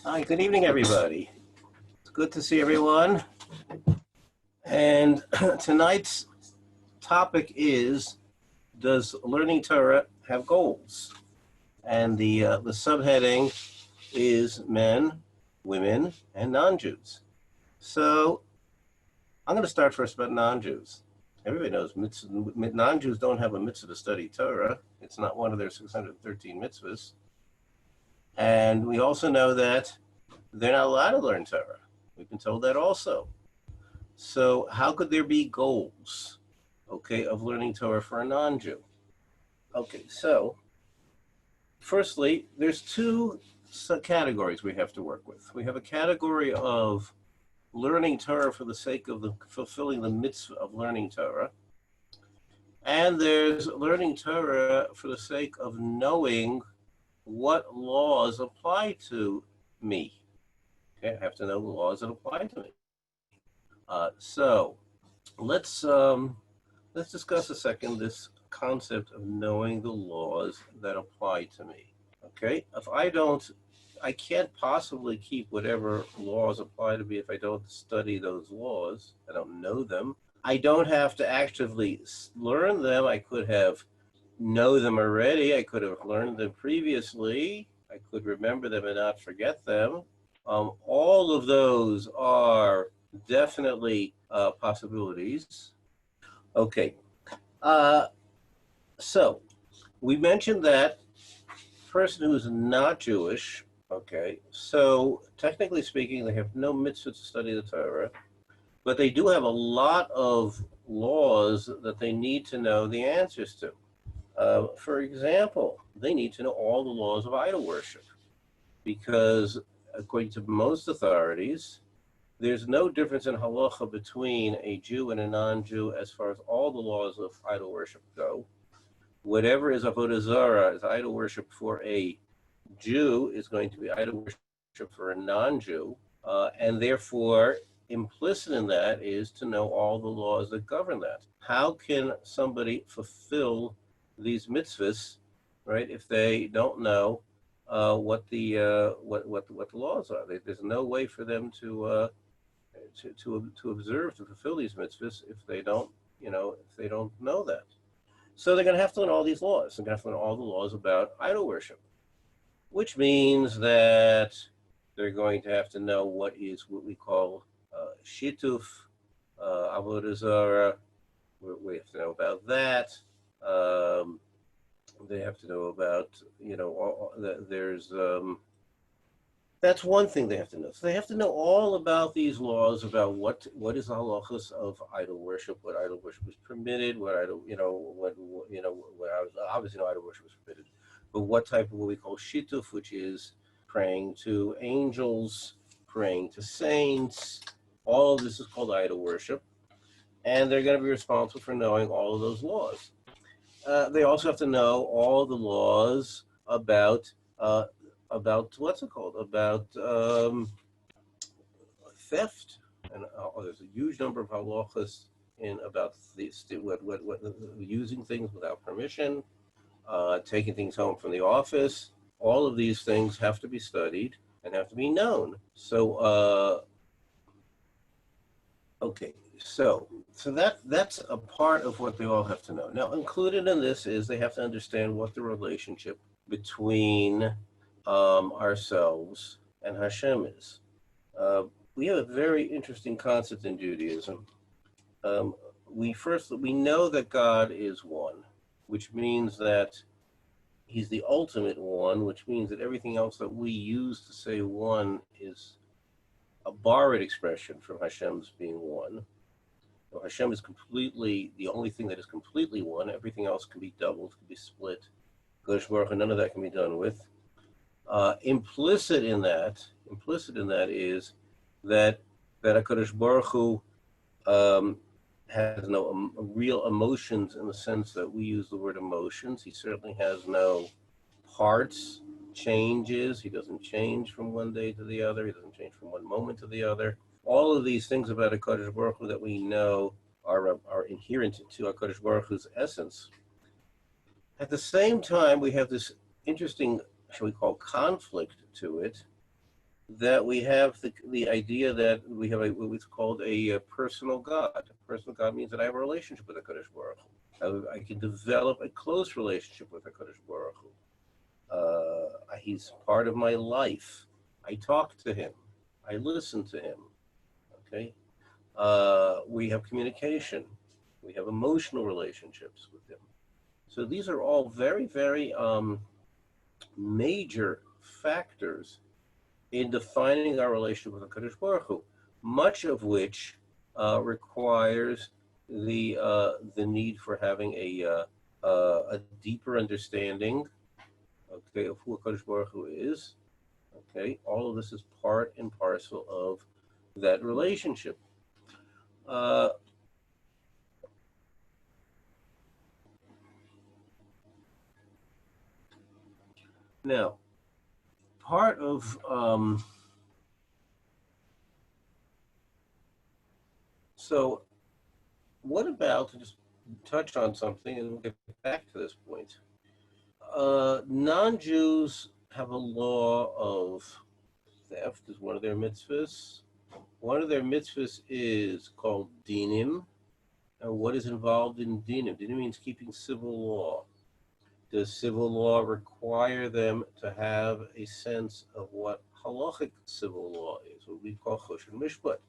Hi, good evening, everybody. It's good to see everyone. And tonight's topic is, does learning Torah have goals? And the subheading is men, women, and non-Jews. So I'm going to start first about non-Jews. Everybody knows non-Jews don't have a mitzvah to study Torah. It's not one of their 613 mitzvahs. And we also know that they're not allowed to learn Torah. We've been told that also. So how could there be goals, of learning Torah for a non-Jew? Okay, so firstly, there's two categories we have to work with. We have a category of learning Torah for the sake of fulfilling the mitzvah of learning Torah. And there's learning Torah for the sake of knowing what laws apply to me. Okay, I have to know the laws that apply to me. So let's discuss a second this concept of knowing the laws that apply to me. Okay, if I can't possibly keep whatever laws apply to me if I don't study those laws. I don't know them. I don't have to actively learn them. I could have know them already. I could have learned them previously. I could remember them and not forget them. All of those are definitely possibilities. Okay. So we mentioned that person who's not Jewish, okay, so technically speaking, they have no mitzvah to study the Torah, but they do have a lot of laws that they need to know the answers to. For example, they need to know all the laws of idol worship, because according to most authorities, there's no difference in halacha between a Jew and a non-Jew as far as all the laws of idol worship go. Whatever is avodah zarah, is idol worship for a Jew, is going to be idol worship for a non-Jew, and therefore implicit in that is to know all the laws that govern that. How can somebody fulfill these mitzvahs, right, if they don't know what the laws are? There's no way for them to observe, to fulfill these mitzvahs if they don't know that. So they're going to have to learn all these laws. They're going to have to learn all the laws about idol worship, which means that they're going to have to know what we call shituf, avodah zarah. We have to know about that. They have to know about, there's, that's one thing they have to know. So they have to know all about these laws, about what is the halachas of idol worship, what idol worship is permitted, obviously no idol worship is permitted, but what type of what we call shituf, which is praying to angels, praying to saints. All of this is called idol worship, and they're going to be responsible for knowing all of those laws. They also have to know all the laws about what's it called? About theft, and there's a huge number of halachas about using things without permission, taking things home from the office. All of these things have to be studied and have to be known. So, okay. So that's a part of what they all have to know. Now, included in this is they have to understand what the relationship between ourselves and Hashem is. We have a very interesting concept in Judaism. We know that God is one, which means that he's the ultimate one, which means that everything else that we use to say one is a borrowed expression from Hashem's being one. So Hashem is completely the only thing that is completely one. Everything else can be doubled, can be split. Kodesh Baruch Hu, none of that can be done with. Implicit in that is that HaKadosh Baruch Hu has no real emotions in the sense that we use the word emotions. He certainly has no parts, changes. He doesn't change from one day to the other. He doesn't change from one moment to the other. All of these things about HaKadosh Baruch Hu that we know are inherent to HaKadosh Baruch Hu's essence. At the same time, we have this interesting, shall we call, conflict to it, that we have the idea that we have what's called a personal God. A personal God means that I have a relationship with HaKadosh Baruch Hu. I can develop a close relationship with HaKadosh Baruch Hu. He's part of my life. I talk to him. I listen to him. Okay. We have communication. We have emotional relationships with him. So these are all very, very major factors in defining our relationship with HaKadosh Baruch Hu, much of which requires the need for having a deeper understanding, okay, of who HaKadosh Baruch Hu is. Okay, all of this is part and parcel of that relationship. Now, part of so what about to just touch on something and we'll get back to this point. Non-Jews have a law of theft is one of their mitzvahs. One of their mitzvahs is called dinim. And what is involved in dinim? Dinim means keeping civil law. Does civil law require them to have a sense of what halachic civil law is, what we call chush and mishpat?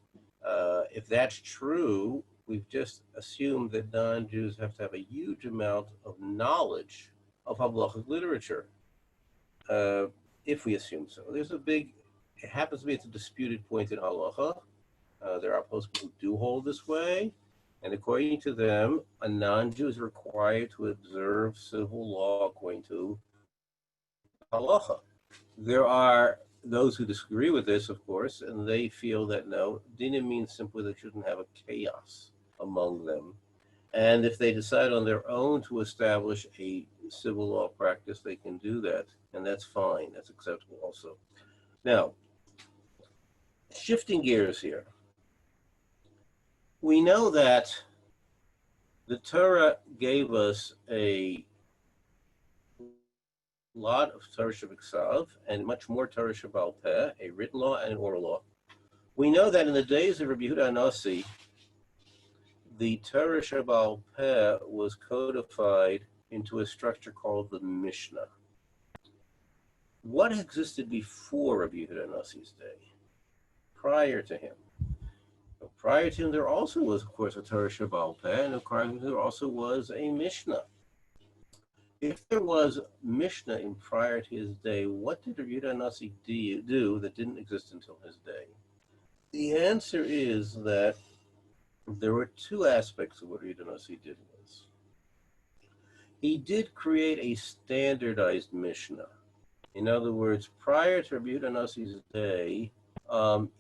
If that's true, we've just assumed that non-Jews have to have a huge amount of knowledge of halachic literature. If we assume so, it happens to be it's a disputed point in halacha. There are poskim who do hold this way, and according to them, a non-Jew is required to observe civil law according to halacha. There are those who disagree with this, of course, and they feel that no, dinim means simply they shouldn't have a chaos among them. And if they decide on their own to establish a civil law practice, they can do that, and that's fine. That's acceptable also. Now, shifting gears here. We know that the Torah gave us a lot of Torah Shebiksav and much more Torah Shebal Peh, a written law and an oral law. We know that in the days of Rabbi Yehuda Hanassi, the Torah Shebal Peh was codified into a structure called the Mishnah. What existed before Rabbi Yehuda Hanassi's day? Prior to him. Prior to him, there also was, of course, a Torah Shebal Peh, and of course, there also was a Mishnah. If there was Mishnah in prior to his day, what did Rabbi Yehuda Hanassi do that didn't exist until his day? The answer is that there were two aspects of what Rabbi Yehuda Hanassi did was. He did create a standardized Mishnah. In other words, prior to Rabbi Yehuda Hanassi's day,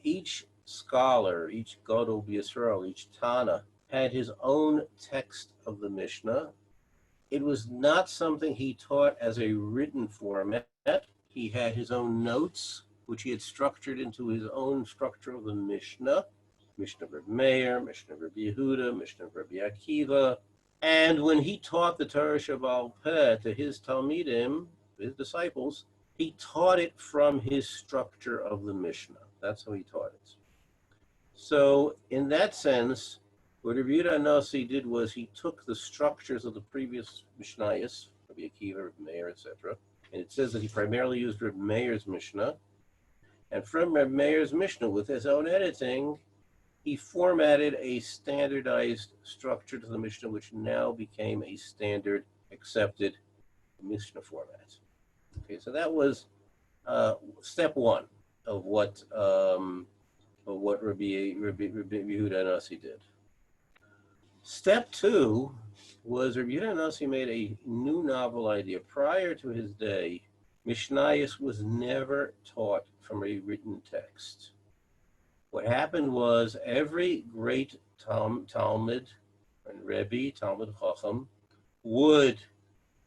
each scholar, each Gadol B'Yisrael, each Tana, had his own text of the Mishnah. It was not something he taught as a written format. He had his own notes, which he had structured into his own structure of the Mishnah. Mishnah of Rabbi Meir, Mishnah of Rabbi Yehuda, Mishnah of Rabbi Akiva. And when he taught the Torah Shebal Peh to his Talmidim, his disciples, he taught it from his structure of the Mishnah. That's how he taught it. So in that sense, what Rabbi Yehuda Hanassi did was he took the structures of the previous Mishnayos, Rabbi Akiva, Rabbi Meir, etc., and it says that he primarily used Rabbi Meir's Mishnah, and from Rabbi Meir's Mishnah, with his own editing, he formatted a standardized structure to the Mishnah, which now became a standard accepted Mishnah format. Okay, so that was step one of what Rabbi Yehuda Hanassi did. Step two was Rabbi Yehuda Hanassi made a new novel idea. Prior to his day, Mishnayos was never taught from a written text. What happened was every great Talmud and Rebbe, Talmud Chacham, would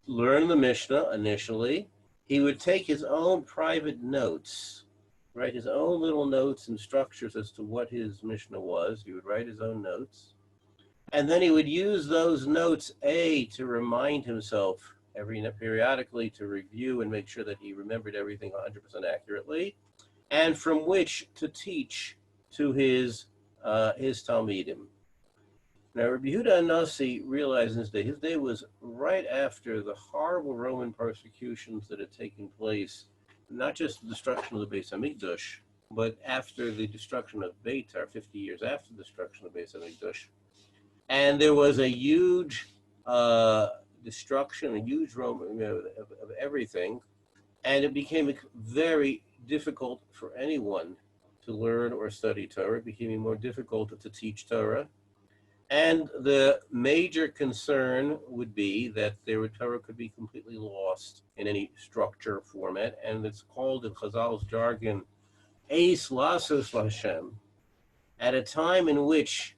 learn the Mishnah initially. He would take his own private notes, write his own little notes and structures as to what his Mishnah was. He would write his own notes. And then he would use those notes, to remind himself periodically to review and make sure that he remembered everything 100% accurately. and from which to teach to his Talmidim. Now, Rabbi Yehuda Hanassi realized his day was right after the horrible Roman persecutions that had taken place, not just the destruction of the Beis Hamikdash, but after the destruction of Beitar, 50 years after the destruction of Beis Hamikdash. And there was a huge destruction, a huge Roman of everything, and it became very difficult for anyone to learn or study Torah. It became more difficult to teach Torah. And the major concern would be that their Torah could be completely lost in any structure format. And it's called in Chazal's jargon, Eis Lasos L'Hashem. At a time in which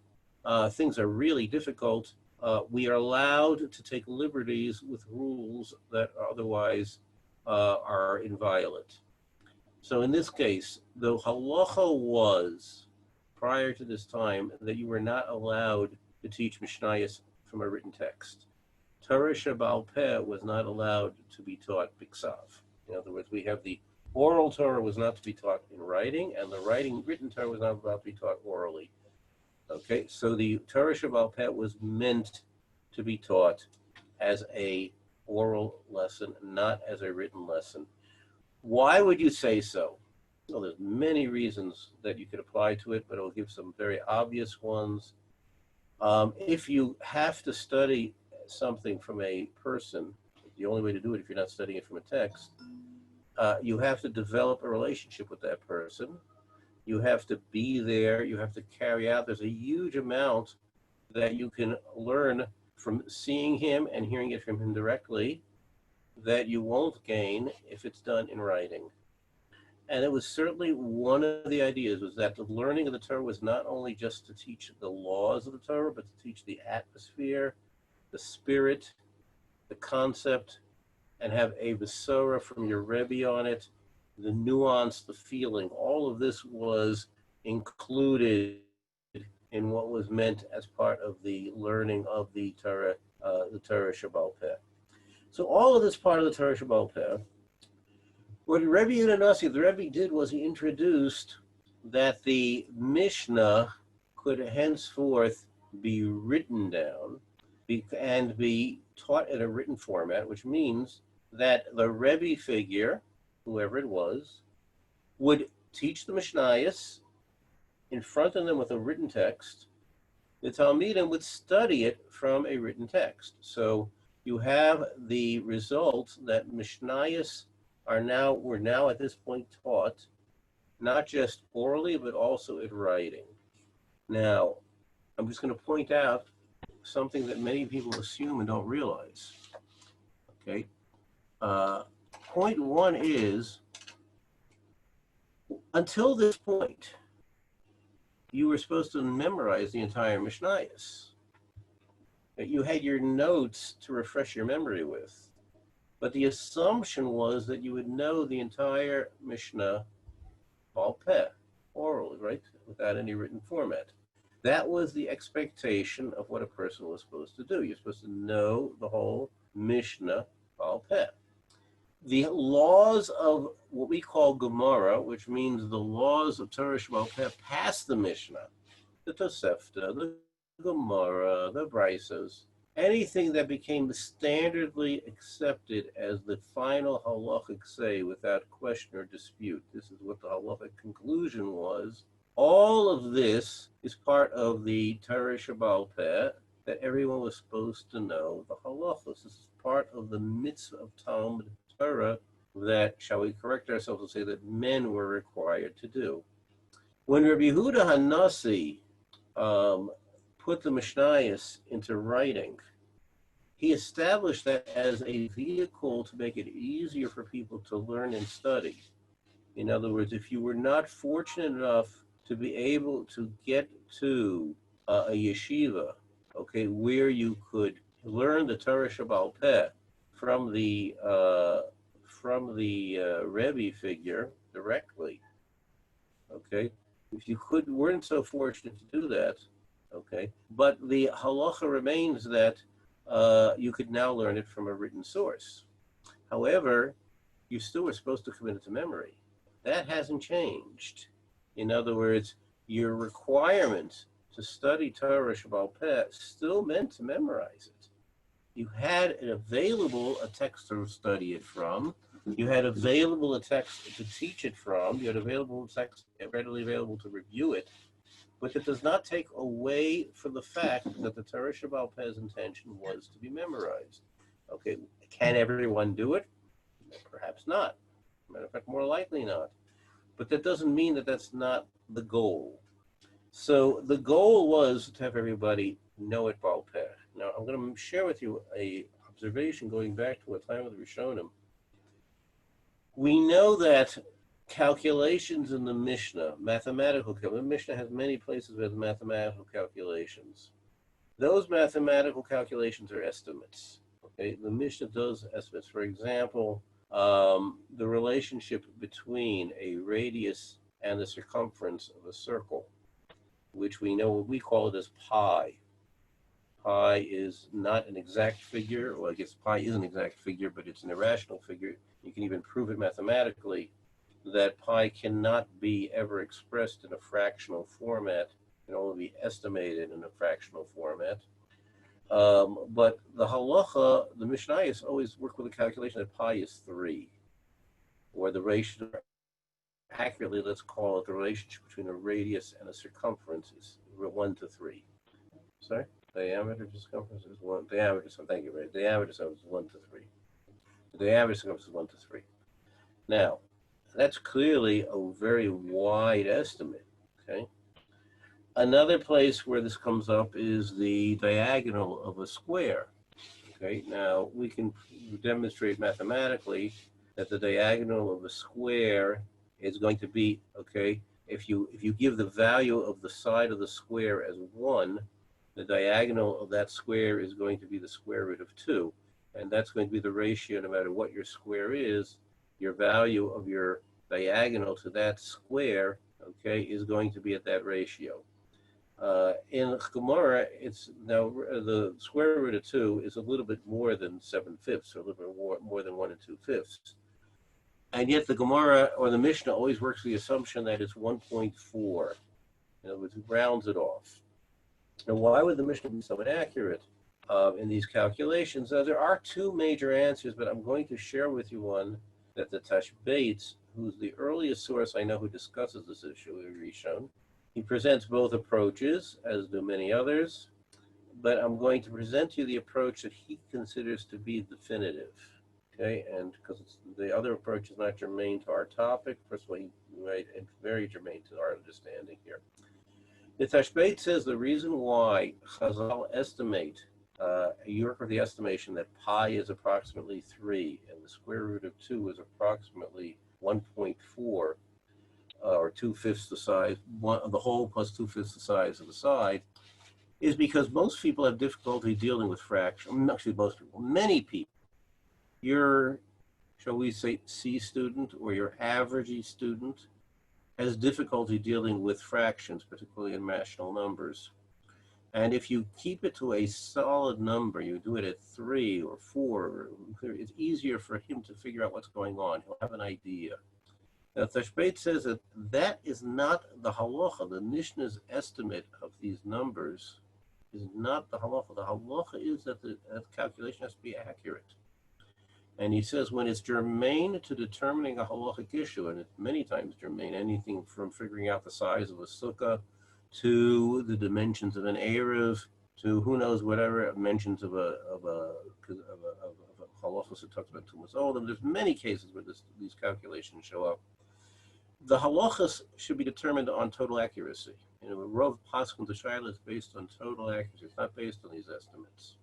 things are really difficult, we are allowed to take liberties with rules that otherwise are inviolate. So in this case, the halacha was, prior to this time, that you were not allowed to teach Mishnayos from a written text. Torah Sheba'al Peh was not allowed to be taught biksav. In other words, we have the oral Torah was not to be taught in writing, and the written Torah was not allowed to be taught orally. Okay, so the Torah Sheba'al Peh was meant to be taught as a oral lesson, not as a written lesson. Why would you say so? Well, there's many reasons that you could apply to it, but I'll give some very obvious ones. If you have to study something from a person, the only way to do it if you're not studying it from a text, you have to develop a relationship with that person. You have to be there. You have to carry out. There's a huge amount that you can learn from seeing him and hearing it from him directly that you won't gain if it's done in writing. And it was certainly one of the ideas was that the learning of the Torah was not only just to teach the laws of the Torah, but to teach the atmosphere, the spirit, the concept, and have a Besorah from your Rebbe on it, the nuance, the feeling. All of this was included in what was meant as part of the learning of the Torah Sheba'al Peh. So all of this part of the Torah Sheba'al Peh, what Rabbi Yehuda Hanassi, the Rebbe, did was he introduced that the Mishnah could henceforth be written down and be taught in a written format, which means that the Rebbe figure, whoever it was, would teach the Mishnayos in front of them with a written text. The Talmidim would study it from a written text. So you have the result that Mishnayos were now at this point taught, not just orally, but also in writing. Now, I'm just going to point out something that many people assume and don't realize. Okay. Point one is, until this point, you were supposed to memorize the entire Mishnayos. You had your notes to refresh your memory with. But the assumption was that you would know the entire Mishnah Ba'al Peh, orally, right, without any written format. That was the expectation of what a person was supposed to do. You're supposed to know the whole Mishnah Ba'al Peh. The laws of what we call Gemara, which means the laws of Torah Sheba'al Peh past the Mishnah, the Tosefta, the Gemara, the Brisos, anything that became standardly accepted as the final halachic say without question or dispute. This is what the halachic conclusion was. All of this is part of the Torah Sheba'al Peh that everyone was supposed to know the halachos. This is part of the mitzvah of Talmud Torah that, shall we correct ourselves and say that men were required to do. When Rabbi Yehuda Hanassi put the Mishnayos into writing, he established that as a vehicle to make it easier for people to learn and study. In other words, if you were not fortunate enough to be able to get to a yeshiva, okay, where you could learn the Torah Sheba'al Peh from the Rebbe figure directly, okay, if you weren't so fortunate to do that, okay, but the halacha remains that you could now learn it from a written source. However, you still were supposed to commit it to memory. That hasn't changed. In other words, your requirement to study Torah Shabbal Peh still meant to memorize it. You had it available, a text to study it from. You had available a text to teach it from. You had available text readily available to review it. But it does not take away from the fact that the Torah Shabbal Peh's intention was to be memorized. Okay, can everyone do it? Perhaps not. Matter of fact, more likely not. But that doesn't mean that that's not the goal. So the goal was to have everybody know it Baal Peh. Now, I'm going to share with you a observation going back to a time of the Rishonim. We know that calculations in the Mishnah, the Mishnah has many places with mathematical calculations. Those mathematical calculations are estimates. Okay, the Mishnah does estimates. For example, the relationship between a radius and the circumference of a circle, which we call it as pi. Pi is not an exact figure. Well, I guess pi is an exact figure, but it's an irrational figure. You can even prove it mathematically that pi cannot be ever expressed in a fractional format. It can only be estimated in a fractional format. But the halacha, the Mishnayos always work with a calculation that pi is 3, or the ratio, accurately, let's call it the relationship between a radius and a circumference is 1 to 3. Sorry? Diameter to circumference is 1. Diameter, so thank you, right? Diameter is 1 to 3. The diameter circumference is 1 to 3. Now, that's clearly a very wide estimate, okay? Another place where this comes up is the diagonal of a square, okay? Now, we can demonstrate mathematically that the diagonal of a square is going to be, okay, if you give the value of the side of the square as 1, the diagonal of that square is going to be the square root of 2. And that's going to be the ratio, no matter what your square is, your value of your diagonal to that square, okay, is going to be at that ratio. In Gemara, it's now the square root of 2 is a little bit more than 7/5, or a little bit more than 1 2/5. And yet the Gemara or the Mishnah always works with the assumption that it's 1.4. In other words, it rounds it off. And why would the Mishnah be so inaccurate in these calculations? Now, there are two major answers, but I'm going to share with you one that the Tashbetz, who's the earliest source I know who discusses this issue, Rishon, he presents both approaches, as do many others, but I'm going to present to you the approach that he considers to be definitive, okay? And because the other approach is not germane to our topic, first of all, it's very germane to our understanding here. The Tashbetz says the reason why Chazal estimate, you work with the estimation that pi is approximately 3 and the square root of 2 is approximately 1.4, or 2/5 the size, the whole plus 2/5 the size of the side, is because most people have difficulty dealing with fractions. Actually, most people, many people. Your, shall we say, C student or your average E student has difficulty dealing with fractions, particularly in rational numbers. And if you keep it to a solid number, you do it at 3 or 4, it's easier for him to figure out what's going on. He'll have an idea. Now, Tashbetz says that that is not the halacha. The Mishnah's estimate of these numbers is not the halacha. The halacha is that the calculation has to be accurate. And he says when it's germane to determining a halachic issue, and it's many times germane, anything from figuring out the size of a sukkah to the dimensions of an eruv, to who knows whatever mentions of a halachos that talks about tumas olim. There's many cases where these calculations show up. The halachas should be determined on total accuracy. You know, Rav Paskin the Shaila is based on total accuracy. It's not based on these estimates.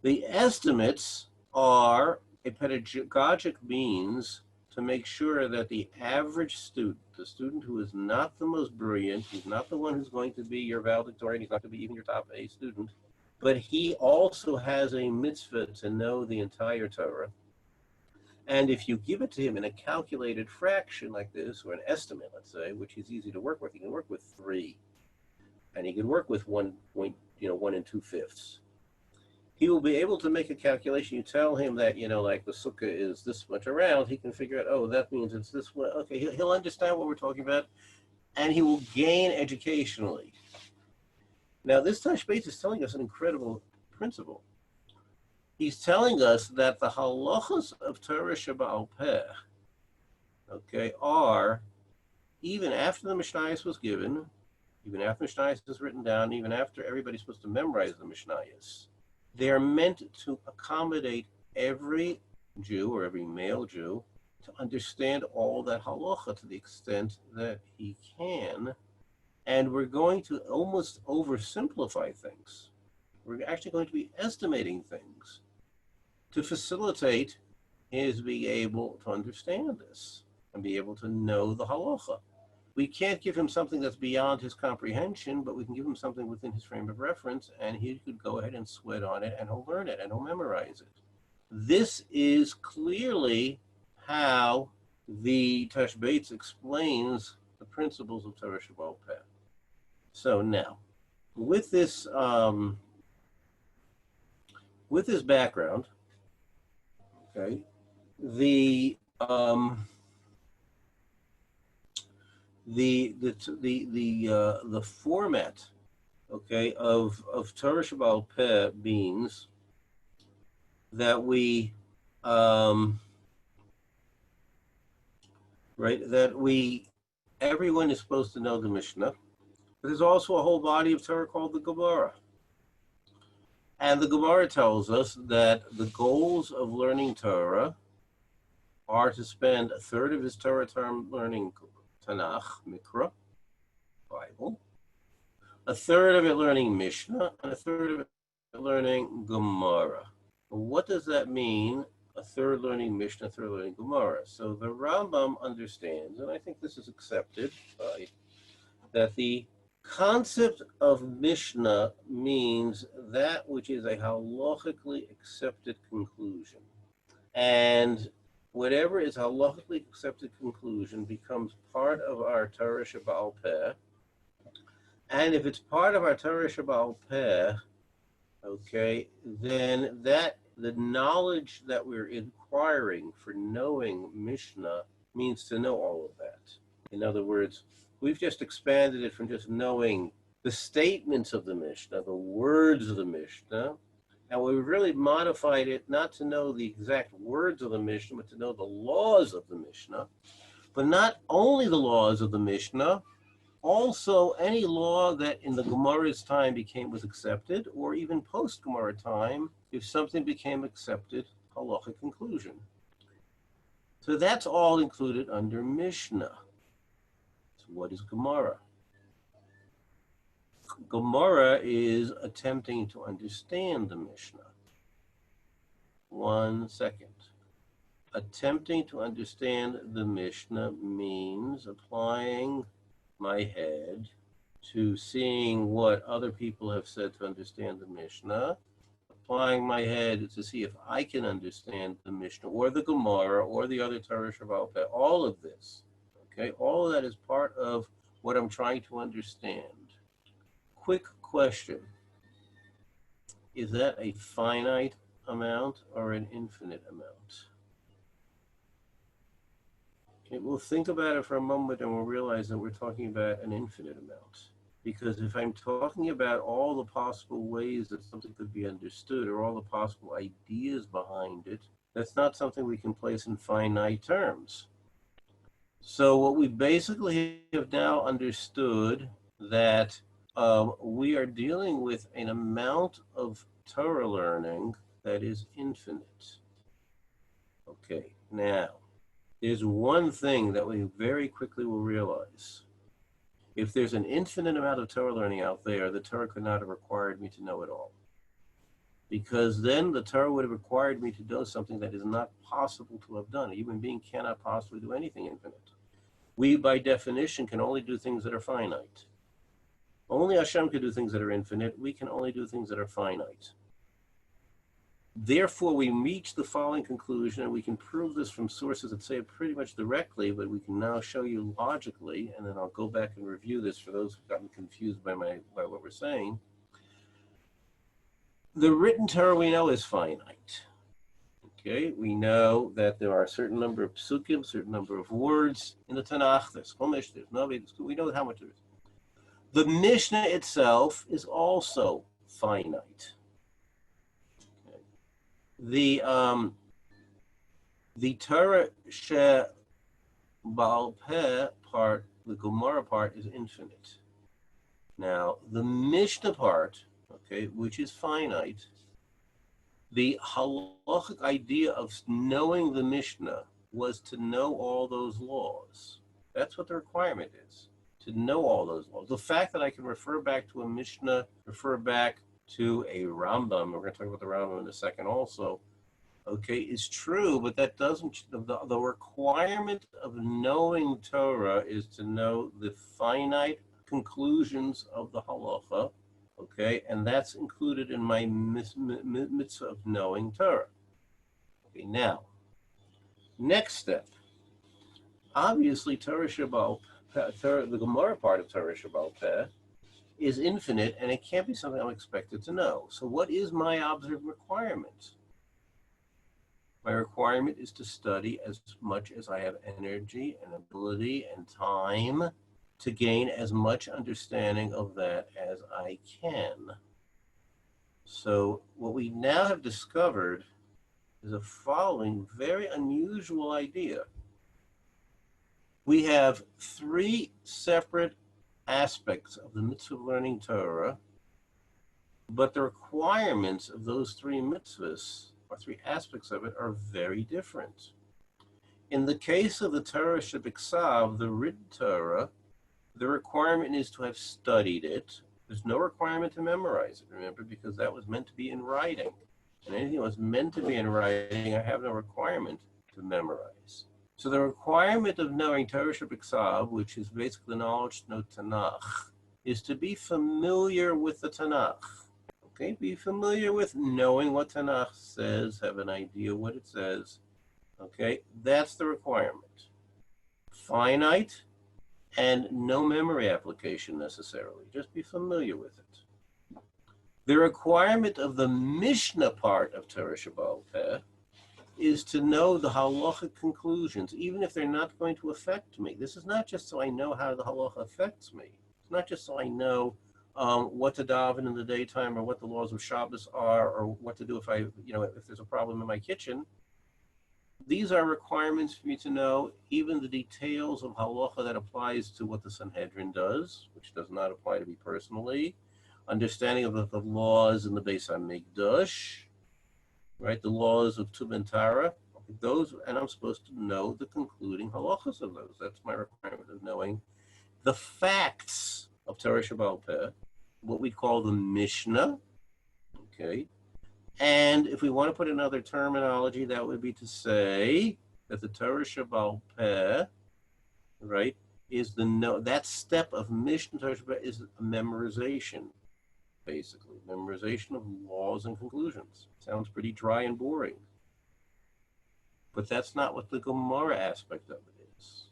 The estimates are a pedagogic means to make sure that the average student, the student who is not the most brilliant, he's not the one who's going to be your valedictorian, he's not going to be even your top A student, but he also has a mitzvah to know the entire Torah. And if you give it to him in a calculated fraction like this, or an estimate, let's say, which is easy to work with, he can work with 3, and he can work with 1 2/5. he will be able to make a calculation. You tell him that, like the sukkah is this much around, he can figure out, oh, that means it's this way. Okay, he'll understand what we're talking about, and he will gain educationally. Now, this Tashbetz is telling us an incredible principle. He's telling us that the halachas of Torah Sheba'al Peh, okay, are, even after the Mishnayos was given, even after Mishnayos is written down, even after everybody's supposed to memorize the Mishnayos, they are meant to accommodate every Jew or every male Jew to understand all that halacha to the extent that he can. And we're going to almost oversimplify things. We're actually going to be estimating things to facilitate his being able to understand this and be able to know the halacha. We can't give him something that's beyond his comprehension, but we can give him something within his frame of reference, and he could go ahead and sweat on it, and he'll learn it, and he'll memorize it. This is clearly how the Tashbetz explains the principles of Torah Sheba'al Peh. So now, with this background, okay, the format, okay, of Torah Sheba'al Peh means that we everyone is supposed to know the Mishnah, but there's also a whole body of Torah called the Gemara. And the Gemara tells us that the goals of learning Torah are to spend a third of his Torah time learning Tanakh, Mikra, Bible, a third of it learning Mishnah, and a third of it learning Gemara. What does that mean? A third learning Mishnah, a third learning Gemara. So the Rambam understands, and I think this is accepted, that the concept of Mishnah means that which is a halachically accepted conclusion. And whatever is halachically accepted conclusion becomes part of our Torah Sheba'al Peh. And if it's part of our Torah Sheba'al Peh, okay, then the knowledge that we're inquiring for knowing Mishnah means to know all of that. In other words, we've just expanded it from just knowing the statements of the Mishnah, the words of the Mishnah, and we've really modified it not to know the exact words of the Mishnah, but to know the laws of the Mishnah. But not only the laws of the Mishnah, also any law that in the Gemara's time was accepted, or even post-Gemara time, if something became accepted, halachic conclusion. So that's all included under Mishnah. So what is Gemara? Gemara is attempting to understand the Mishnah. 1 second. Attempting to understand the Mishnah means applying my head to seeing what other people have said to understand the Mishnah, applying my head to see if I can understand the Mishnah or the Gemara or the other Torah Sheba'al Peh. All of this, okay, all of that is part of what I'm trying to understand. Quick question. Is that a finite amount or an infinite amount? Okay, we'll think about it for a moment and we'll realize that we're talking about an infinite amount. Because if I'm talking about all the possible ways that something could be understood or all the possible ideas behind it, that's not something we can place in finite terms. So what we basically have now understood that we are dealing with an amount of Torah learning that is infinite. Okay, now, there's one thing that we very quickly will realize. If there's an infinite amount of Torah learning out there, the Torah could not have required me to know it all. Because then the Torah would have required me to do something that is not possible to have done. A human being cannot possibly do anything infinite. We, by definition, can only do things that are finite. Only Hashem can do things that are infinite. We can only do things that are finite. Therefore, we reach the following conclusion, and we can prove this from sources that say it pretty much directly, but we can now show you logically, and then I'll go back and review this for those who've gotten confused by what we're saying, The written Torah we know is finite. Okay, we know that there are a certain number of psukim, a certain number of words in the Tanakh. There's Chumash, there's Navi, we know how much there is. The Mishnah itself is also finite. Okay. The Torah Baal Peh part, the Gemara part, is infinite. Now, the Mishnah part, okay, which is finite, the halachic idea of knowing the Mishnah was to know all those laws. That's what the requirement is, to know all those laws. The fact that I can refer back to a Mishnah, refer back to a Rambam, we're going to talk about the Rambam in a second also, okay, is true, but that doesn't, the requirement of knowing Torah is to know the finite conclusions of the halacha, okay, and that's included in my mitzvah of knowing Torah. Okay, now, next step. Obviously, Torah Shabbal, the Gemara part of Torah Shabbal Peh is infinite, and it can't be something I'm expected to know. So what is my observed requirement? My requirement is to study as much as I have energy and ability and time to gain as much understanding of that as I can. So what we now have discovered is a following very unusual idea. We have three separate aspects of the mitzvah of learning Torah, but the requirements of those three mitzvahs, or three aspects of it, are very different. In the case of the Torah Shebiksav, the written Torah, the requirement is to have studied it. There's no requirement to memorize it, remember, because that was meant to be in writing. And anything that was meant to be in writing, I have no requirement to memorize. So the requirement of knowing Torah Shebiksav, which is basically the knowledge to know Tanakh, is to be familiar with the Tanakh. Okay, be familiar with knowing what Tanakh says, have an idea what it says. Okay, that's the requirement. Finite, and no memory application necessarily. Just be familiar with it. The requirement of the Mishnah part of Torah Shabbal Peh is to know the halachic conclusions, even if they're not going to affect me. This is not just so I know how the halacha affects me. It's not just so I know what to daven in the daytime or what the laws of Shabbos are or what to do if if there's a problem in my kitchen. These are requirements for me to know even the details of halacha that applies to what the Sanhedrin does, which does not apply to me personally. Understanding of the laws in the Beis HaMikdash, right? The laws of Tub and Tara, those, and I'm supposed to know the concluding halachas of those. That's my requirement of knowing the facts of Torah Shabbal Peh, what we call the Mishnah, okay? And if we want to put another terminology, that would be to say that the Torah Shabbal Peh, right, is that step of Mishnah Torah Shabbal Peh is a memorization, basically. Memorization of laws and conclusions. Sounds pretty dry and boring. But that's not what the Gemara aspect of it is.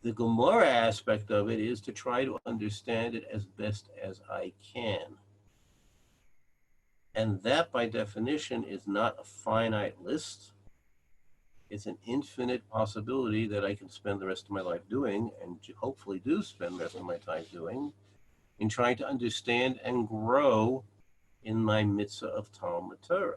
The Gemara aspect of it is to try to understand it as best as I can. And that, by definition, is not a finite list. It's an infinite possibility that I can spend the rest of my life doing, and hopefully do spend the rest of my time doing, in trying to understand and grow in my mitzvah of Talmud Torah.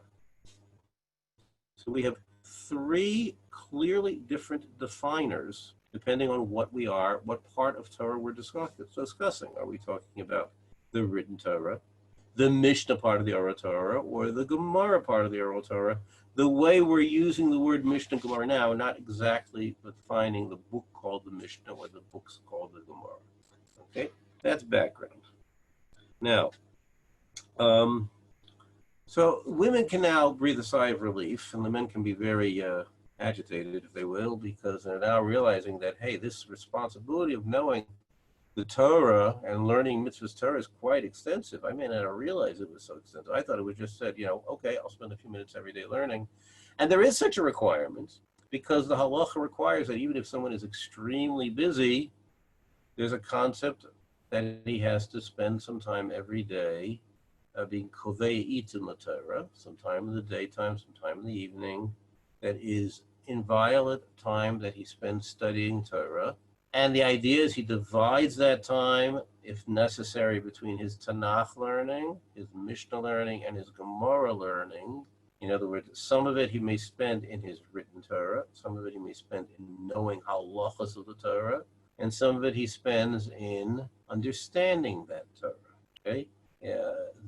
So we have three clearly different definers, depending on what we are, what part of Torah we're discussing. Are we talking about the written Torah, the Mishnah part of the Oral Torah, or the Gemara part of the Oral Torah? The way we're using the word Mishnah Gemara now, not exactly defining the book called the Mishnah or the books called the Gemara. Okay, that's background. Now, so women can now breathe a sigh of relief, and the men can be very agitated, if they will, because they're now realizing that, hey, this responsibility of knowing the Torah and learning mitzvahs Torah is quite extensive. I may not have realized it was so extensive. I thought it was just said, okay, I'll spend a few minutes every day learning. And there is such a requirement, because the halacha requires that even if someone is extremely busy, there's a concept that he has to spend some time every day being kovei itim Torah, sometime in the daytime, sometime in the evening, that is inviolate time that he spends studying Torah. And the idea is he divides that time, if necessary, between his Tanakh learning, his Mishnah learning, and his Gemara learning. In other words, some of it he may spend in his written Torah, some of it he may spend in knowing halachas of the Torah, and some of it he spends in understanding that Torah. Okay,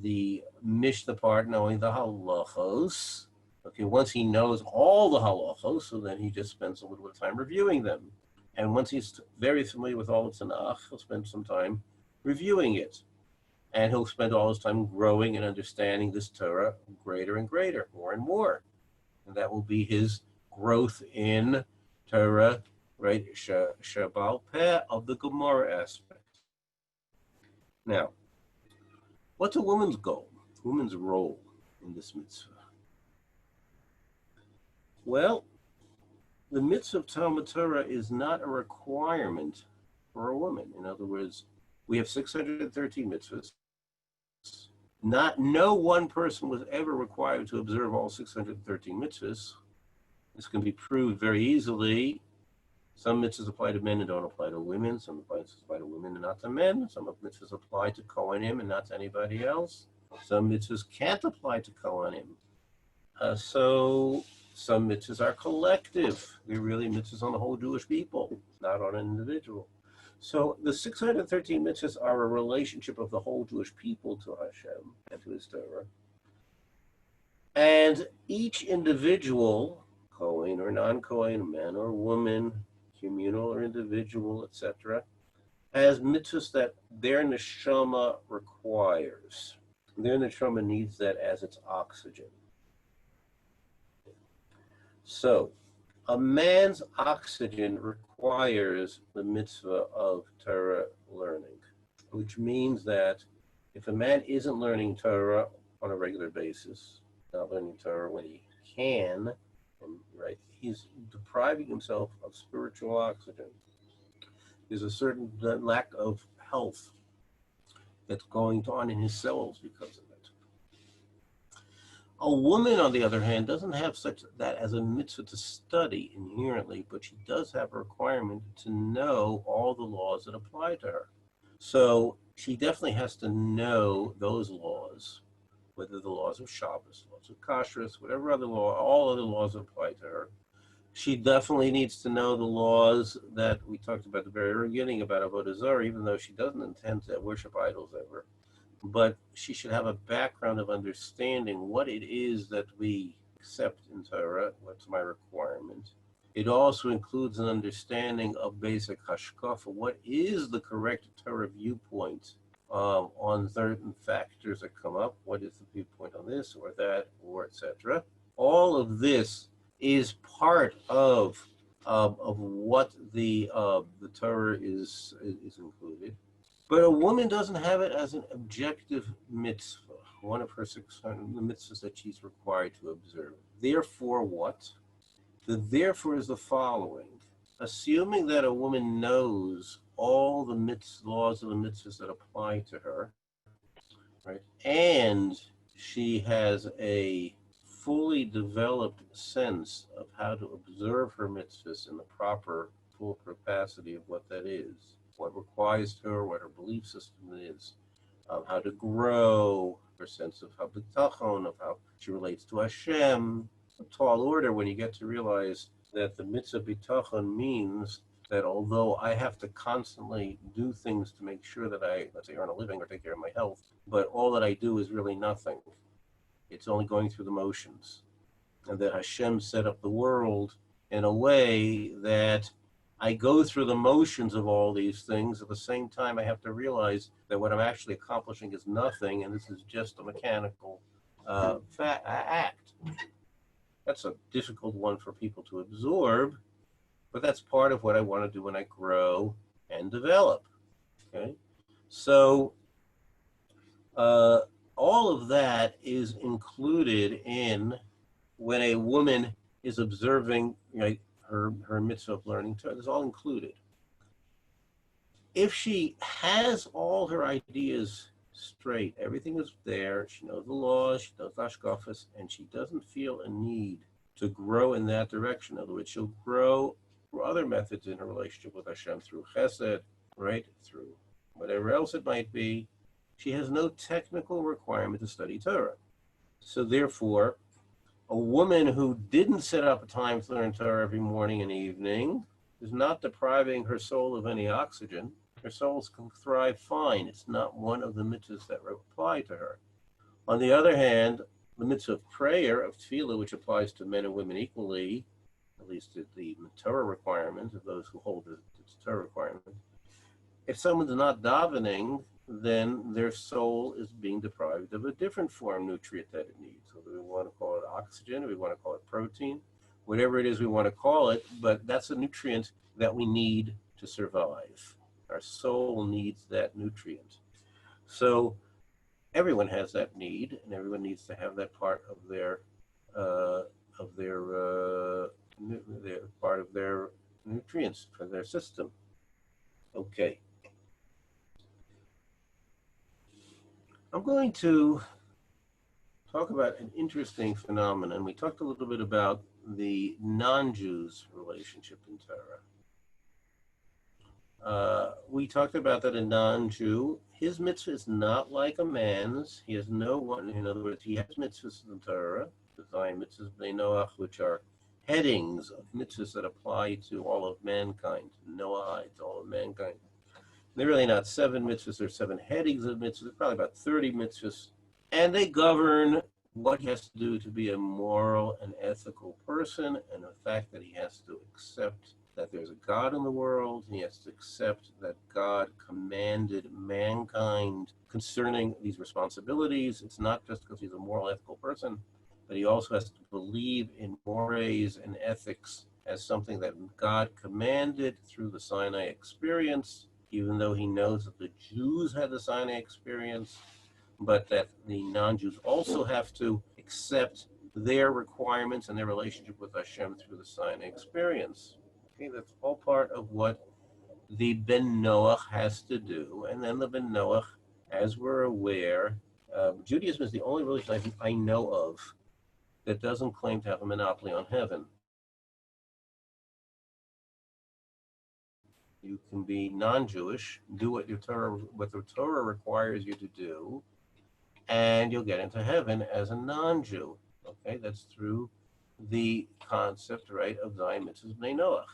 the Mishnah part, knowing the halachos. Okay, once he knows all the halachos, so then he just spends a little bit of time reviewing them. And once he's very familiar with all of Tanakh, he'll spend some time reviewing it. And he'll spend all his time growing and understanding this Torah greater and greater, more and more. And that will be his growth in Torah, right? Shabal Peh of the Gemara aspect. Now, what's a woman's goal, woman's role in this mitzvah? Well, the mitzvah of Talmud Torah is not a requirement for a woman. In other words, we have 613 mitzvahs. No one person was ever required to observe all 613 mitzvahs. This can be proved very easily. Some mitzvahs apply to men and don't apply to women. Some mitzvahs apply to women and not to men. Some mitzvahs apply to Kohanim and not to anybody else. Some mitzvahs can't apply to Kohanim. So some mitzvahs are collective. They're really mitzvahs on the whole Jewish people, not on an individual. So the 613 mitzvahs are a relationship of the whole Jewish people to Hashem and to his Torah. And each individual, Kohen or non-Kohen, man or woman, communal or individual, etc., has mitzvahs that their neshama requires. Their neshama needs that as its oxygen. So, a man's oxygen requires the mitzvah of Torah learning, which means that if a man isn't learning Torah on a regular basis, not learning Torah when he can, right, he's depriving himself of spiritual oxygen. There's a certain lack of health that's going on in his cells because of it. A woman, on the other hand, doesn't have such that as a mitzvah to study inherently, but she does have a requirement to know all the laws that apply to her. So she definitely has to know those laws, whether the laws of Shabbos, laws of Kashrus, whatever other law, all other laws that apply to her. She definitely needs to know the laws that we talked about at the very beginning about Avodah Zarah, even though she doesn't intend to worship idols ever. But she should have a background of understanding what it is that we accept in Torah, what's my requirement. It also includes an understanding of basic hashkafa, what is the correct Torah viewpoint on certain factors that come up, what is the viewpoint on this or that, or etc. All of this is part of what the Torah is included. But a woman doesn't have it as an objective mitzvah, one of her 600 mitzvahs that she's required to observe. Therefore what? The therefore is the following. Assuming that a woman knows all the laws of the mitzvahs that apply to her, right, and she has a fully developed sense of how to observe her mitzvahs in the proper full capacity of what that is, what requires her, what her belief system is, how to grow, her sense of habitachon, of how she relates to Hashem. A tall order when you get to realize that the mitzvah bitachon means that although I have to constantly do things to make sure that I, let's say, earn a living or take care of my health, but all that I do is really nothing. It's only going through the motions. And that Hashem set up the world in a way that I go through the motions of all these things. At the same time, I have to realize that what I'm actually accomplishing is nothing, and this is just a mechanical act. That's a difficult one for people to absorb, but that's part of what I want to do when I grow and develop. Okay, so all of that is included in when a woman is observing, right, her mitzvah of learning Torah. It's all included. If she has all her ideas straight. Everything is there. She knows the laws, she knows hashkafas, and she doesn't feel a need to grow in that direction. In other words, she'll grow through other methods in her relationship with Hashem, through chesed, right? Through whatever else it might be. She has no technical requirement to study Torah. So therefore, a woman who didn't set up a time to learn Torah every morning and evening is not depriving her soul of any oxygen. Her souls can thrive fine. It's not one of the mitzvahs that apply to her. On the other hand, the mitzvah of prayer, of tefillah, which applies to men and women equally, at least the Torah requirement of those who hold the Torah requirement, if someone's not davening, then their soul is being deprived of a different form nutrient that it needs. Whether we want to call it oxygen, or we want to call it protein, whatever it is we want to call it, but that's a nutrient that we need to survive. Our soul needs that nutrient. So everyone has that need, and everyone needs to have that part of their part of their nutrients for their system. Okay. I'm going to talk about an interesting phenomenon. We talked a little bit about the non-Jews' relationship in Torah. We talked about that a non-Jew, his mitzvah is not like a man's. He has no one. In other words, he has mitzvahs in Torah, the Zion mitzvahs b'nei Noach, which are headings of mitzvahs that apply to all of mankind. Noahides, all of mankind. They're really not 7 mitzvahs, they're 7 headings of mitzvahs, probably about 30 mitzvahs. And they govern what he has to do to be a moral and ethical person, and the fact that he has to accept that there's a God in the world. He has to accept that God commanded mankind concerning these responsibilities. It's not just because he's a moral, ethical person, but he also has to believe in mores and ethics as something that God commanded through the Sinai experience, even though he knows that the Jews had the Sinai experience, but that the non-Jews also have to accept their requirements and their relationship with Hashem through the Sinai experience. Okay, that's all part of what the Ben Noach has to do. And then the Ben Noach, as we're aware, Judaism is the only religion I know of that doesn't claim to have a monopoly on heaven. You can be non-Jewish, do what the Torah requires you to do, and you'll get into heaven as a non-Jew. Okay, that's through the concept, right, of Zion mitzvahs b'nei Noach.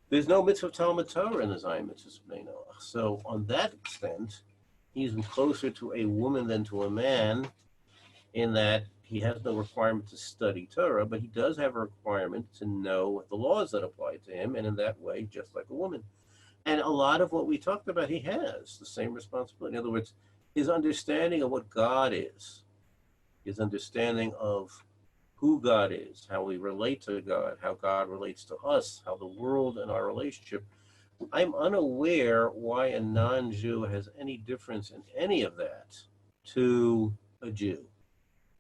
There's no mitzvah of Talmud Torah in the Zion mitzvahs b'nei Noach. So on that extent, he's closer to a woman than to a man, in that he has no requirement to study Torah, but he does have a requirement to know the laws that apply to him, and in that way, just like a woman. And a lot of what we talked about, he has the same responsibility. In other words, his understanding of what God is, his understanding of who God is, how we relate to God, how God relates to us, how the world and our relationship. I'm unaware why a non-Jew has any difference in any of that to a Jew.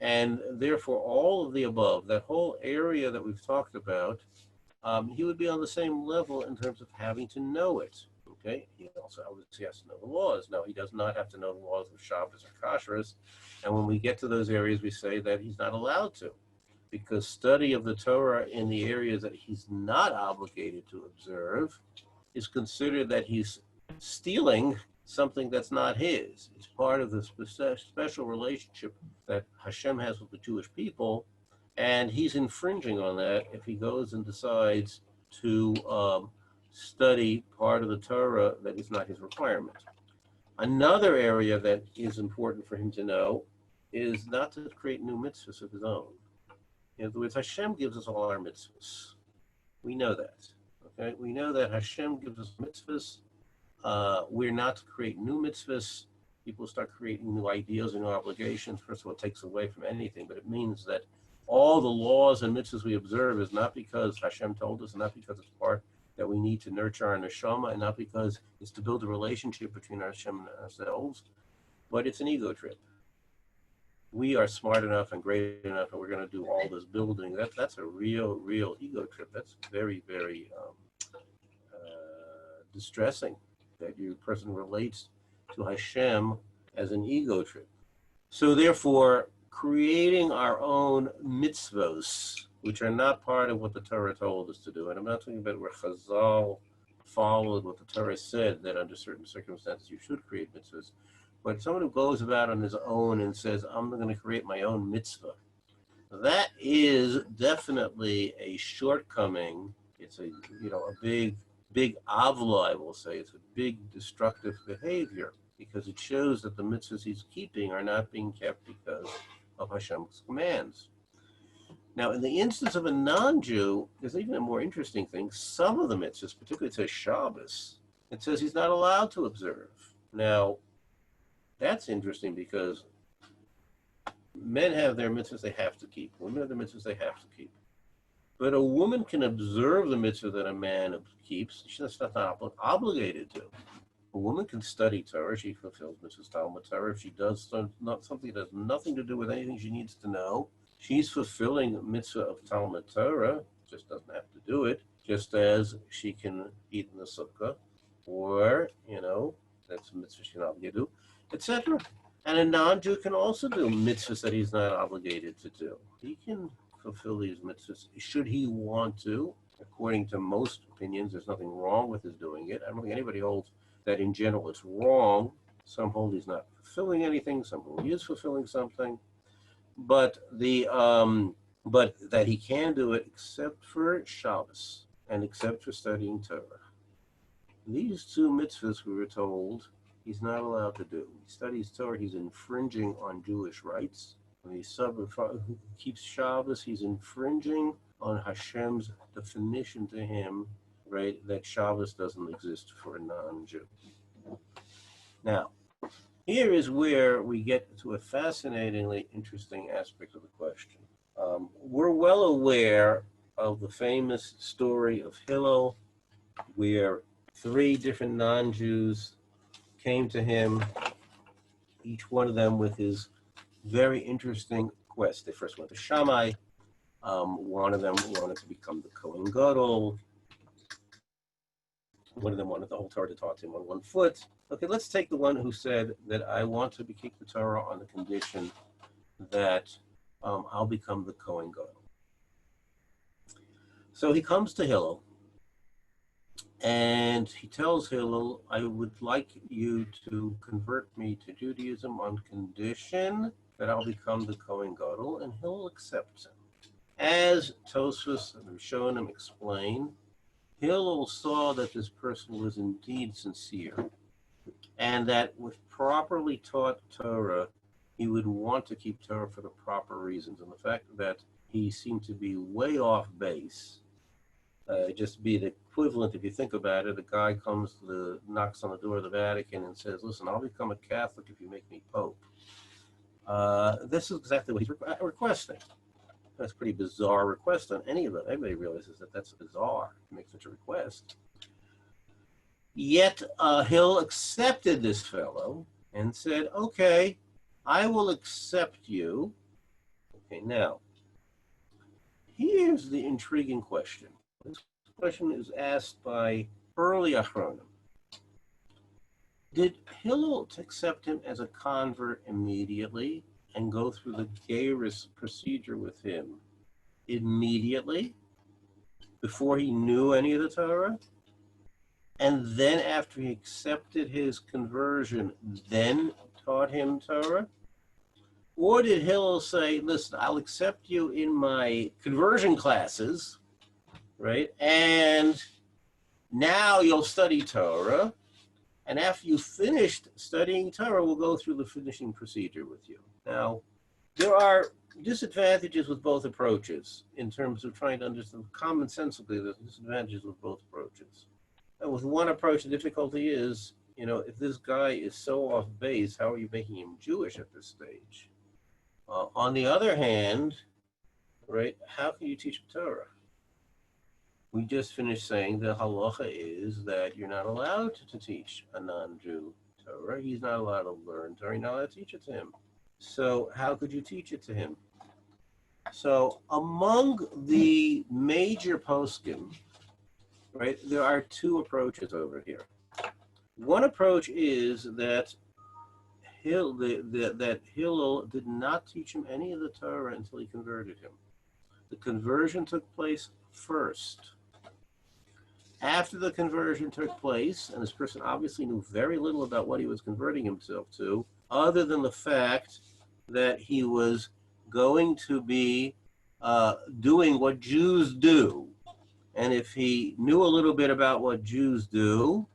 And therefore, all of the above, that whole area that we've talked about, he would be on the same level in terms of having to know it. Okay, he also obviously has to know the laws. No, he does not have to know the laws of Shabbos or Kashrus. And when we get to those areas, we say that he's not allowed to, because study of the Torah in the areas that he's not obligated to observe is considered that he's stealing something that's not his. It's part of the special relationship that Hashem has with the Jewish people, and he's infringing on that if he goes and decides to study part of the Torah that is not his requirement. Another area that is important for him to know is not to create new mitzvahs of his own. In other words, Hashem gives us all our mitzvahs. We know that. Okay, we know that Hashem gives us mitzvahs. We're not to create new mitzvahs. People start creating new ideas and new obligations. First of all, it takes away from anything, but it means that all the laws and mitzvahs we observe is not because Hashem told us, not because it's part that we need to nurture our neshama, and not because it's to build a relationship between our Hashem and ourselves, but it's an ego trip. We are smart enough and great enough, and we're going to do all this building. That's a real ego trip. That's very, very distressing, that your person relates to Hashem as an ego trip. So therefore, creating our own mitzvos, which are not part of what the Torah told us to do, and I'm not talking about where Chazal followed what the Torah said, that under certain circumstances you should create mitzvahs, but someone who goes about on his own and says, I'm going to create my own mitzvah, that is definitely a shortcoming. It's a big avla, I will say. It's a big destructive behavior, because it shows that the mitzvahs he's keeping are not being kept because of Hashem's commands. Now, in the instance of a non-Jew, there's even a more interesting thing. Some of the mitzvahs, particularly it says Shabbos, it says he's not allowed to observe. Now, that's interesting because men have their mitzvahs they have to keep. Women have their mitzvahs they have to keep. But a woman can observe the mitzvah that a man keeps. She's not obligated to. A woman can study Torah. She fulfills mitzvahs Talmud Torah. If she does something that has nothing to do with anything she needs to know, she's fulfilling the mitzvah of Talmud Torah. Just doesn't have to do it. Just as she can eat in the sukkah, or that's a mitzvah she's not obligated to do, etc. And a non-Jew can also do mitzvahs that he's not obligated to do. He can fulfill these mitzvahs should he want to. According to most opinions, there's nothing wrong with his doing it. I don't think anybody holds that in general it's wrong. Some hold he's not fulfilling anything, some hold he is fulfilling something. But but that he can do it except for Shabbos and except for studying Torah. These two mitzvahs, we were told, he's not allowed to do. He studies Torah, he's infringing on Jewish rights. When he keeps Shabbos, he's infringing on Hashem's definition to him, right, that Shabbos doesn't exist for a non-Jew. Now, here is where we get to a fascinatingly interesting aspect of the question. We're well aware of the famous story of Hillel, where 3 different non-Jews came to him, each one of them with his very interesting quest. They first went to Shammai. One of them wanted to become the Kohen Gadol. One of them wanted the whole Torah to taught him on 1 foot. Okay, let's take the one who said that I want to keep the Torah on the condition that I'll become the Kohen Gadol. So he comes to Hillel, and he tells Hillel, I would like you to convert me to Judaism on condition that I'll become the Kohen Gadol, and Hillel accepts him. As Tosfos and Rishonim explain, Hillel saw that this person was indeed sincere, and that with properly taught Torah, he would want to keep Torah for the proper reasons. And the fact that he seemed to be way off base, just be the equivalent, if you think about it, a guy knocks on the door of the Vatican and says, listen, I'll become a Catholic if you make me Pope. This is exactly what he's requesting. That's a pretty bizarre request on any of them. Everybody realizes that that's bizarre to make such a request. Yet Hillel accepted this fellow and said, okay, I will accept you. Okay, now, here's the intriguing question. This question is asked by early Achronim. Did Hillel accept him as a convert immediately and go through the Geirus procedure with him immediately before he knew any of the Torah? And then after he accepted his conversion, then taught him Torah? Or did Hillel say, listen, I'll accept you in my conversion classes, right? And now you'll study Torah. And after you've finished studying Torah, we'll go through the finishing procedure with you. Now, there are disadvantages with both approaches in terms of trying to understand commonsensically. There's disadvantages with both approaches. And with one approach, the difficulty is, if this guy is so off base, how are you making him Jewish at this stage? On the other hand, right, how can you teach Torah? We just finished saying the halacha is that you're not allowed to teach a non-Jew Torah. He's not allowed to learn Torah. You're not allowed to teach it to him. So how could you teach it to him? So among the major poskim, right, there are 2 approaches over here. One approach is that that Hillel did not teach him any of the Torah until he converted him. The conversion took place first. After the conversion took place, and this person obviously knew very little about what he was converting himself to, other than the fact that he was going to be doing what Jews do. And if he knew a little bit about what Jews do,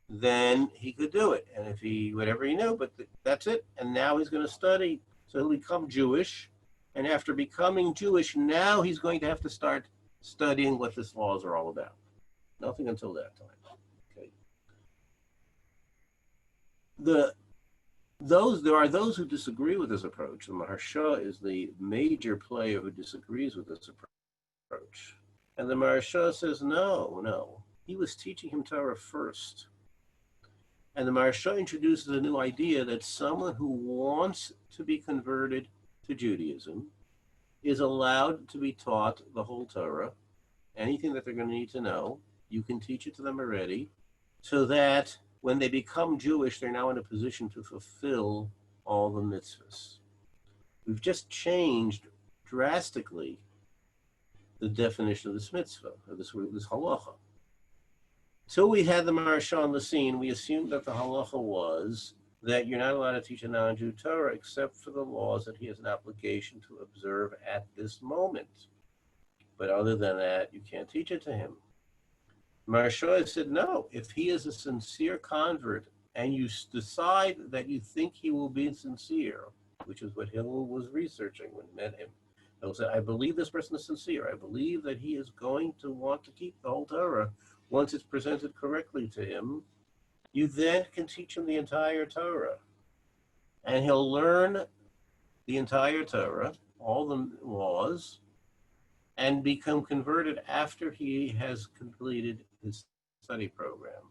then he could do it. And if he, whatever he knew, but that's it. And now he's going to study. So he'll become Jewish. And after becoming Jewish, now he's going to have to start studying what these laws are all about. Nothing until that time. Okay. There are those who disagree with this approach. The Maharsha is the major player who disagrees with this approach. And the Maharsha says, no. He was teaching him Torah first. And the Maharsha introduces a new idea that someone who wants to be converted to Judaism is allowed to be taught the whole Torah, anything that they're going to need to know. You can teach it to them already, so that when they become Jewish, they're now in a position to fulfill all the mitzvahs. We've just changed drastically the definition of this mitzvah, of this halacha. Till we had the Maharsha on the scene, we assumed that the halacha was that you're not allowed to teach a non-Jew Torah except for the laws that he has an obligation to observe at this moment. But other than that, you can't teach it to him. Maharsha said, no, if he is a sincere convert and you decide that you think he will be sincere, which is what Hillel was researching when he met him. Hillel said, I believe this person is sincere. I believe that he is going to want to keep the whole Torah once it's presented correctly to him. You then can teach him the entire Torah. And he'll learn the entire Torah, all the laws, and become converted after he has completed his study program.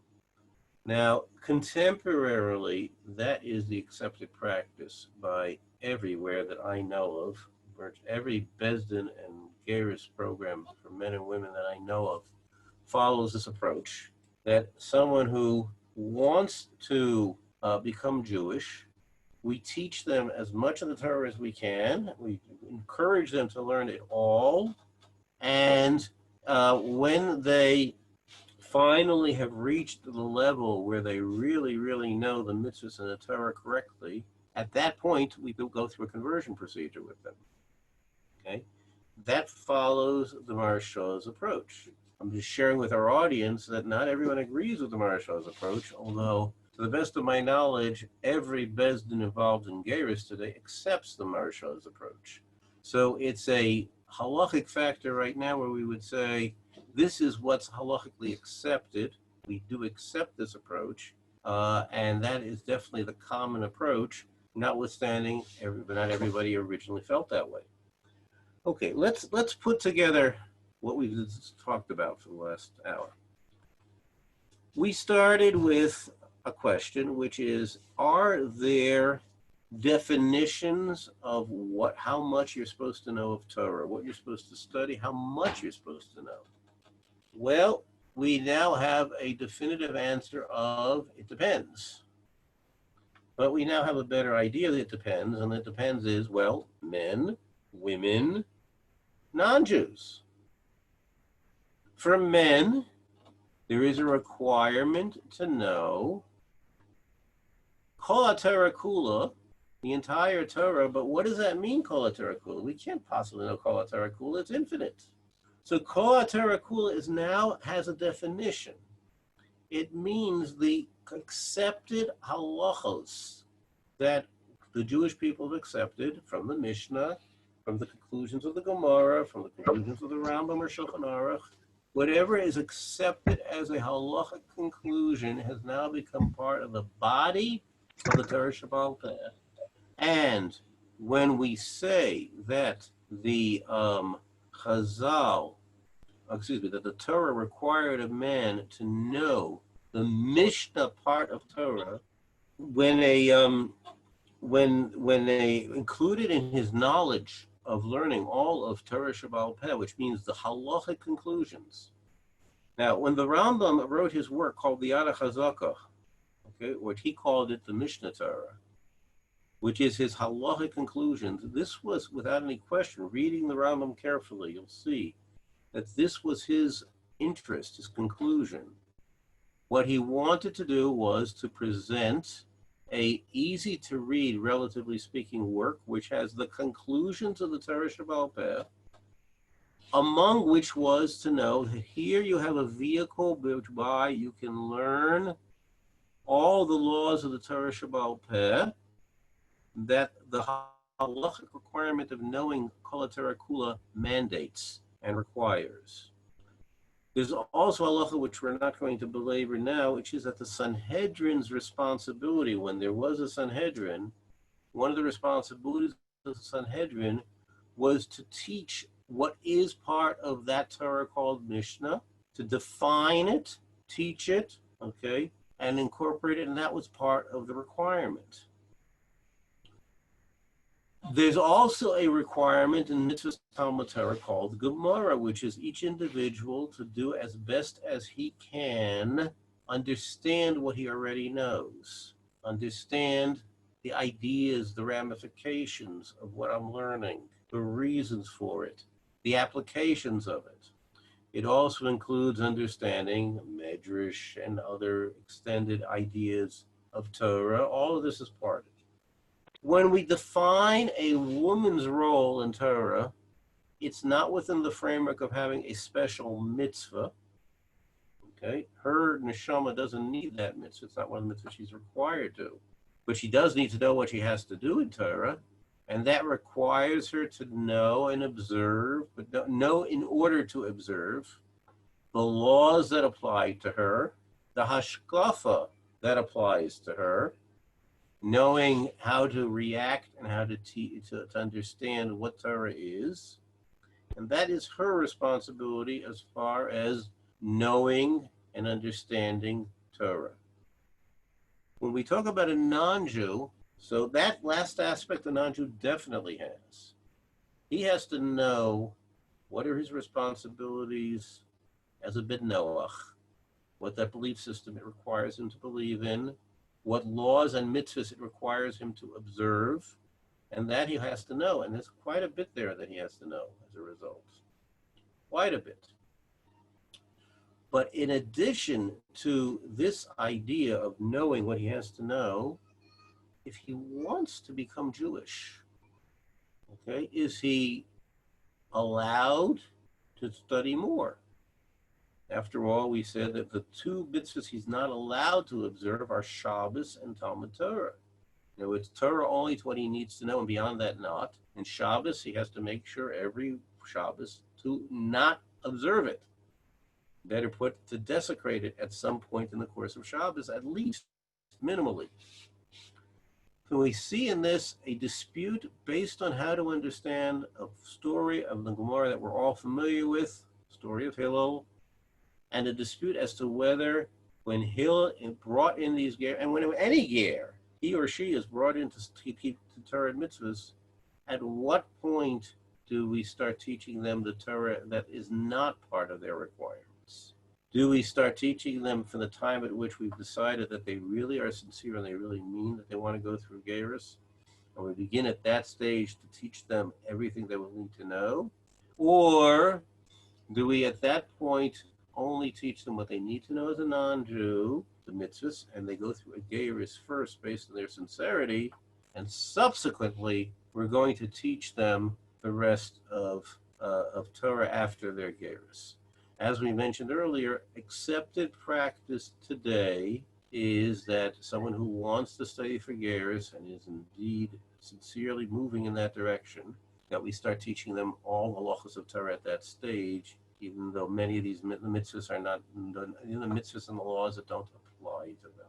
Now, contemporarily, that is the accepted practice by everywhere that I know of. Every Besdin and Geras program for men and women that I know of follows this approach, that someone who wants to become Jewish, we teach them as much of the Torah as we can. We encourage them to learn it all. And when they finally have reached the level where they really, really know the mitzvahs and the Torah correctly, at that point, we go through a conversion procedure with them. Okay? That follows the Maharsha's approach. I'm just sharing with our audience that not everyone agrees with the Maharsha's approach, although, to the best of my knowledge, every Besdin involved in Geras today accepts the Maharsha's approach. So it's a halachic factor right now where we would say, this is what's halachically accepted. We do accept this approach, and that is definitely the common approach, notwithstanding, not everybody originally felt that way. Okay, let's put together what we've talked about for the last hour. We started with a question, which is, are there definitions of how much you're supposed to know of Torah, what you're supposed to study, how much you're supposed to know? Well, we now have a definitive answer of it depends. But we now have a better idea that it depends, and it depends is, well, men, women, non-Jews. For men, there is a requirement to know Kol HaTorah Kula, the entire Torah, but what does that mean, Kol HaTorah Kula? We can't possibly know Kol HaTorah Kula, it's infinite. So Kol HaTorah Kula has a definition. It means the accepted halachos that the Jewish people have accepted from the Mishnah, from the conclusions of the Gemara, from the conclusions of the Rambam or Shulchan Aruch. Whatever is accepted as a halachic conclusion has now become part of the body of the Torah Shebaal Peh. And when we say that the that the Torah required of man to know the Mishnah part of Torah, when they included in his knowledge of learning all of Torah Shebaal Peh, which means the halachic conclusions. Now, when the Rambam wrote his work called the Yad HaChazakah, okay, what he called it the Mishnah Torah, which is his halachic conclusions. This was, without any question, reading the Rambam carefully, you'll see that this was his interest, his conclusion. What he wanted to do was to present a easy to read, relatively speaking, work which has the conclusions of the Torah Shebaal Peh, among which was to know that here you have a vehicle whereby you can learn all the laws of the Torah Shebaal Peh, that the halachic requirement of knowing Kol HaTorah Kula mandates and requires. There's also halacha, which we're not going to belabor now, which is that the Sanhedrin's responsibility, when there was a Sanhedrin, one of the responsibilities of the Sanhedrin was to teach what is part of that Torah called Mishnah, to define it, teach it, okay, and incorporate it, and that was part of the requirement. There's also a requirement in Mitzvah Talmud Torah called Gemara, which is each individual to do as best as he can, understand what he already knows, understand the ideas, the ramifications of what I'm learning, the reasons for it, the applications of it. It also includes understanding Medrash and other extended ideas of Torah. All of this is part of it. When we define a woman's role in Torah, it's not within the framework of having a special mitzvah. Okay, her neshama doesn't need that mitzvah. It's not one of the mitzvahs she's required to. But she does need to know what she has to do in Torah, and that requires her to know and observe, but know in order to observe the laws that apply to her, the hashkafa that applies to her, knowing how to react and how to understand what Torah is. And that is her responsibility as far as knowing and understanding Torah. When we talk about a non-Jew, so that last aspect the non-Jew definitely has. He has to know what are his responsibilities as a bid Noach, what that belief system it requires him to believe in, what laws and mitzvahs it requires him to observe, and that he has to know. And there's quite a bit there that he has to know as a result. Quite a bit. But in addition to this idea of knowing what he has to know, if he wants to become Jewish, okay, is he allowed to study more? After all, we said that the two mitzvahs he's not allowed to observe are Shabbos and Talmud Torah. You know, it's Torah only to what he needs to know, and beyond that, not. And Shabbos, he has to make sure every Shabbos to not observe it. Better put, to desecrate it at some point in the course of Shabbos, at least, minimally. So we see in this a dispute based on how to understand a story of the Gemara that we're all familiar with, story of Hillel, and a dispute as to whether when Hillel brought in these ger, and when any ger, he or she is brought in to keep the Torah and mitzvahs, at what point do we start teaching them the Torah that is not part of their requirements? Do we start teaching them from the time at which we've decided that they really are sincere and they really mean that they want to go through gerus? And we begin at that stage to teach them everything they will need to know? Or do we at that point only teach them what they need to know as a non-Jew, the mitzvahs, and they go through a gerus first based on their sincerity, and subsequently we're going to teach them the rest of Torah after their gerus? As we mentioned earlier, accepted practice today is that someone who wants to study for gerus and is indeed sincerely moving in that direction, that we start teaching them all the halachos of Torah at that stage, even though many of these mitzvahs are not, the mitzvahs and the laws that don't apply to them.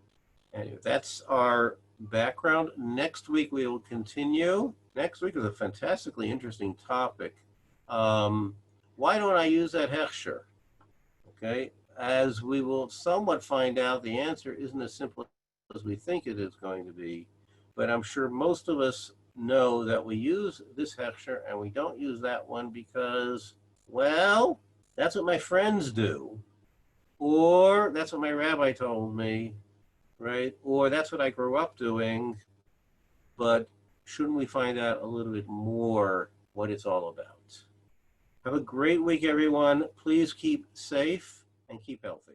Anyway, that's our background. Next week we will continue. Next week is a fantastically interesting topic. Why don't I use that hechsher? Okay, as we will somewhat find out, the answer isn't as simple as we think it is going to be, but I'm sure most of us know that we use this hechsher and we don't use that one because, well, that's what my friends do, or that's what my rabbi told me, right? Or that's what I grew up doing, but shouldn't we find out a little bit more what it's all about? Have a great week, everyone. Please keep safe and keep healthy.